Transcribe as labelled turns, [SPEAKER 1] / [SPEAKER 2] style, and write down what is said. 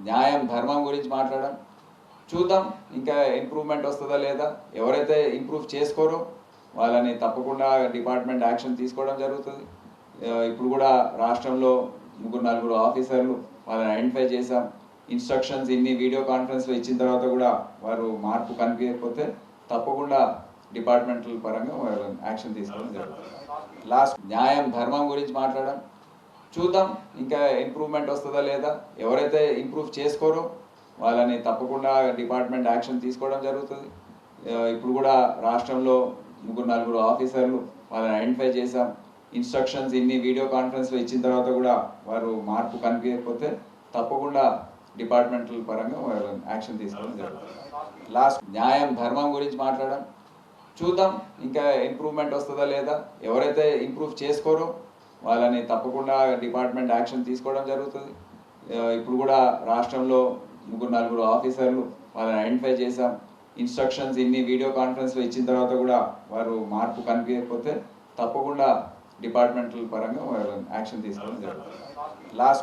[SPEAKER 1] న్యాయం ధర్మం గురించి మాట్లాడడం చూద్దాం, ఇంకా ఇంప్రూవ్మెంట్ వస్తుందా లేదా. ఎవరైతే ఇంప్రూవ్ చేసుకోరో వాళ్ళని తప్పకుండా డిపార్ట్మెంట్ యాక్షన్ తీసుకోవడం జరుగుతుంది. ఇప్పుడు కూడా రాష్ట్రంలో 3-4 ఆఫీసర్లు వాళ్ళని ఐడెంటిఫై చేశాం. ఇన్స్ట్రక్షన్స్ ఇన్ని వీడియో కాన్ఫరెన్స్లో ఇచ్చిన తర్వాత కూడా వారు మార్పు కనిపించకపోతే తప్పకుండా డిపార్ట్మెంటల్ పరంగా వాళ్ళు యాక్షన్ తీసుకోవడం జరుగుతుంది. లాస్ట్ న్యాయం ధర్మం గురించి మాట్లాడడం చూద్దాం, ఇంకా ఇంప్రూవ్మెంట్ వస్తుందా లేదా. ఎవరైతే ఇంప్రూవ్ చేసుకోరో వాళ్ళని తప్పకుండా డిపార్ట్మెంట్ యాక్షన్ తీసుకోవడం జరుగుతుంది. ఇప్పుడు కూడా రాష్ట్రంలో 3-4 ఆఫీసర్లు వాళ్ళని ఐడెంటిఫై చేశాం. ఇన్స్ట్రక్షన్స్ ఇన్ని వీడియో కాన్ఫరెన్స్లో ఇచ్చిన తర్వాత కూడా వారు మార్పు కనిపించకపోతే తప్పకుండా డిపార్ట్మెంటల్ పరంగా వాళ్ళు యాక్షన్ తీసుకోవడం జరుగుతుంది. లాస్ట్ న్యాయం ధర్మం గురించి మాట్లాడడం చూద్దాం, ఇంకా ఇంప్రూవ్మెంట్ వస్తుందా లేదా. ఎవరైతే ఇంప్రూవ్ చేసుకోరో వాళ్ళని తప్పకుండా డిపార్ట్మెంట్ యాక్షన్ తీసుకోవడం జరుగుతుంది. ఇప్పుడు కూడా రాష్ట్రంలో 3-4 ఆఫీసర్లు వాళ్ళని ఐడెంటిఫై చేశాం. ఇన్స్ట్రక్షన్స్ ఇన్ని వీడియో కాన్ఫరెన్స్లో ఇచ్చిన తర్వాత కూడా వారు మార్పు కనిపించకపోతే తప్పకుండా డిపార్ట్మెంటల్ పరంగా వాళ్ళు యాక్షన్ తీసుకోవడం జరుగుతుంది. లాస్ట్